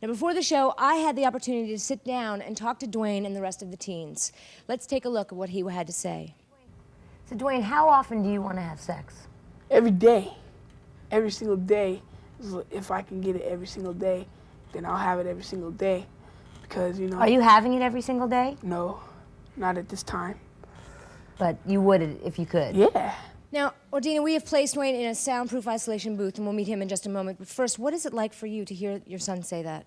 Now, before the show, I had the opportunity to sit down and talk to Dwayne and the rest of the teens. Let's take a look at what he had to say. So, Dwayne, how often do you want to have sex? Every day. Every single day. If I can get it every single day, then I'll have it every single day. Because, you know... Are you having it every single day? No, not at this time. But you would if you could? Yeah. Now, Ordina, we have placed Dwayne in a soundproof isolation booth, and we'll meet him in just a moment. But first, what is it like for you to hear your son say that?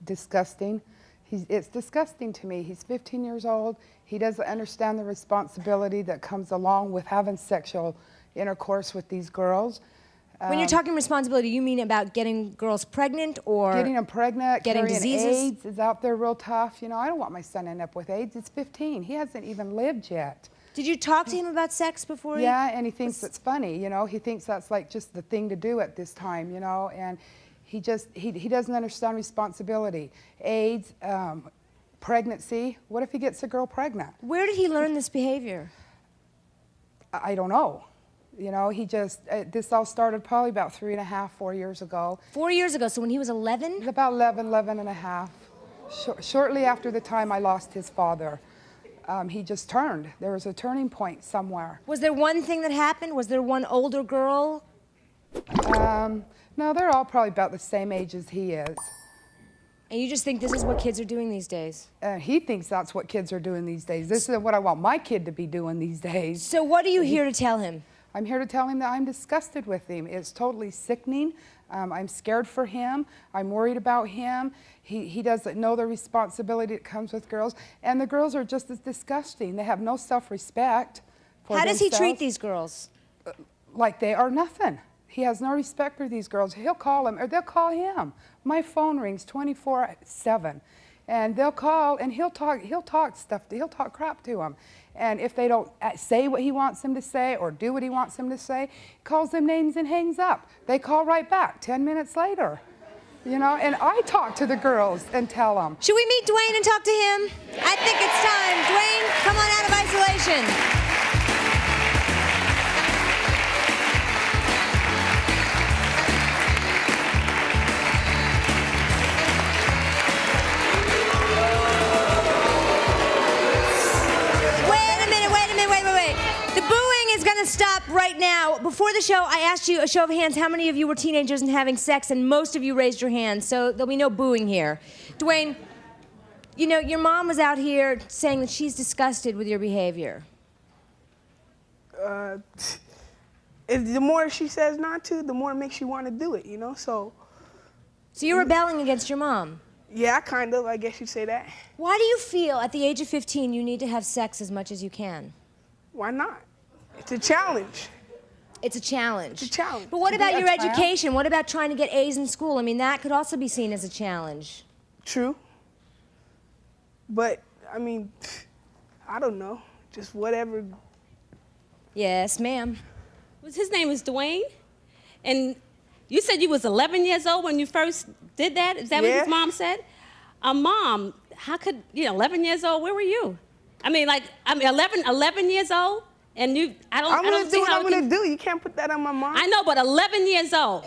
Disgusting. It's disgusting to me. He's 15 years old. He doesn't understand the responsibility that comes along with having sexual intercourse with these girls. When you're talking responsibility, you mean about getting girls pregnant or getting them pregnant, getting carrying diseases? AIDS is out there real tough. You know, I don't want my son to end up with AIDS. He's 15. He hasn't even lived yet. Did you talk to him about sex before? Yeah, and he thinks it's funny. You know, he thinks that's like just the thing to do at this time. You know, and he doesn't understand responsibility. AIDS, pregnancy. What if he gets a girl pregnant? Where did he learn this behavior? I don't know. You know, he just, this all started probably about 3.5, 4 years ago. 4 years ago, so when he was 11? About 11 and a half. Shortly after the time I lost his father, he just turned. There was a turning point somewhere. Was there one thing that happened? Was there one older girl? No, they're all probably about the same age as he is. And you just think this is what kids are doing these days? He thinks that's what kids are doing these days. This is what I want my kid to be doing these days. So what are you here to tell him? I'm here to tell him that I'm disgusted with him. It's totally sickening. I'm scared for him. I'm worried about him. He doesn't know the responsibility that comes with girls. And the girls are just as disgusting. They have no self-respect for How does he themselves. treat these girls? Like they are nothing. He has no respect for these girls. He'll call them, or they'll call him. My phone rings 24/7. And they'll call, and he'll talk crap to them. And if they don't say what he wants them to say or do what he wants them to say, he calls them names and hangs up. They call right back 10 minutes later. You know, and I talk to the girls and tell them. Should we meet Dwayne and talk to him? I think it's time. Dwayne, come on out of isolation. Stop right now. Before the show, I asked you a show of hands how many of you were teenagers and having sex, and most of you raised your hands, so there'll be no booing here. Dwayne, you know, your mom was out here saying that she's disgusted with your behavior. The more she says not to, the more it makes you want to do it, you know, so... So you're rebelling against your mom? Yeah, kind of, I guess you'd say that. Why do you feel at the age of 15 you need to have sex as much as you can? Why not? It's a challenge. It's a challenge. It's a challenge. But what about your education? What about trying to get A's in school? I mean, that could also be seen as a challenge. True. But, I mean, I don't know. Just whatever. Yes, ma'am. His name is Dwayne. And you said you was 11 years old when you first did that? Is that what his mom said? Mom, how could, 11 years old, where were you? I mean, 11 years old? And I don't see how I'm gonna do. You can't put that on my mom. I know, but 11 years old.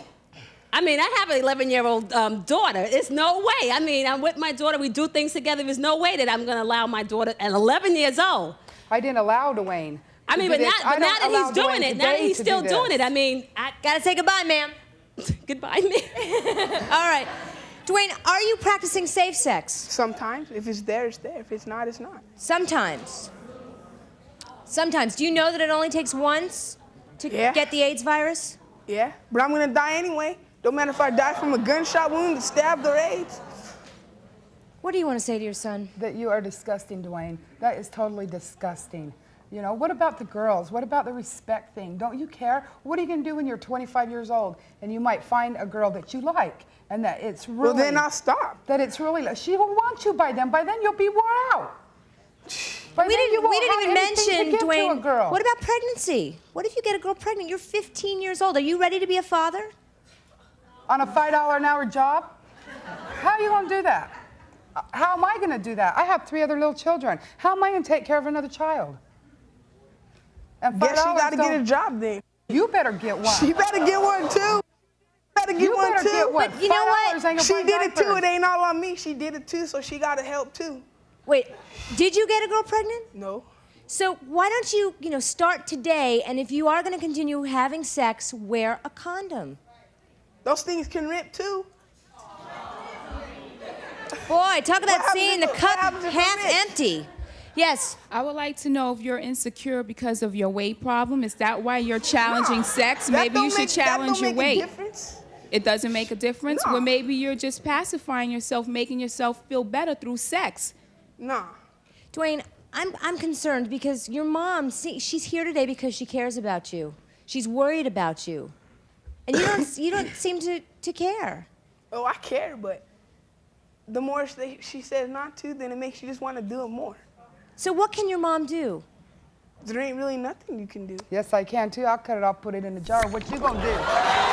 I mean, I have an 11-year-old daughter. It's no way. I mean, I'm with my daughter. We do things together. There's no way that I'm gonna allow my daughter at 11 years old. I didn't allow Dwayne. I mean, but now that he's doing it, now that he's still doing it, I mean, I gotta say goodbye, ma'am. Goodbye, ma'am. All right. Dwayne, are you practicing safe sex? Sometimes. If it's there, it's there. If it's not, it's not. Sometimes. Sometimes. Do you know that it only takes once to get the AIDS virus? Yeah, but I'm gonna die anyway. Don't matter if I die from a gunshot wound, stabbed, or AIDS. What do you want to say to your son? That you are disgusting, Dwayne. That is totally disgusting. You know, what about the girls? What about the respect thing? Don't you care? What are you gonna do when you're 25 years old and you might find a girl that you like and that it's really... Well, then I'll stop. That it's really... She will want you by then. By then you'll be wore out. We didn't even mention, Dwayne, girl. What about pregnancy? What if you get a girl pregnant? You're 15 years old. Are you ready to be a father? On a $5 an hour job? How are you going to do that? How am I going to do that? I have 3 other little children. How am I going to take care of another child? And Guess you got to get a job then. You better get one. You better get one too. gotta get You one better too. get one. But you know what? $5 ain't gonna She buy did it too. diapers. It ain't all on me. She did it too, so she gotta help too. Wait, did you get a girl pregnant? No. So why don't you, start today, and if you are going to continue having sex, wear a condom. Those things can rip too. Boy, talk about happens seeing the if- what cup happens if it half rips? empty. Yes. I would like to know if you're insecure because of your weight problem. Is that why you're challenging sex? That Maybe you don't should make- that challenge don't your make a weight. difference. It doesn't make a difference? No. Well, maybe you're just pacifying yourself, making yourself feel better through sex. Nah. Dwayne, I'm concerned because your mom, she's here today because she cares about you. She's worried about you. And you don't seem to care. Oh, I care, but the more she says not to, then it makes you just want to do it more. So what can your mom do? There ain't really nothing you can do. Yes, I can too. I'll cut it off, put it in the jar. What you gonna do?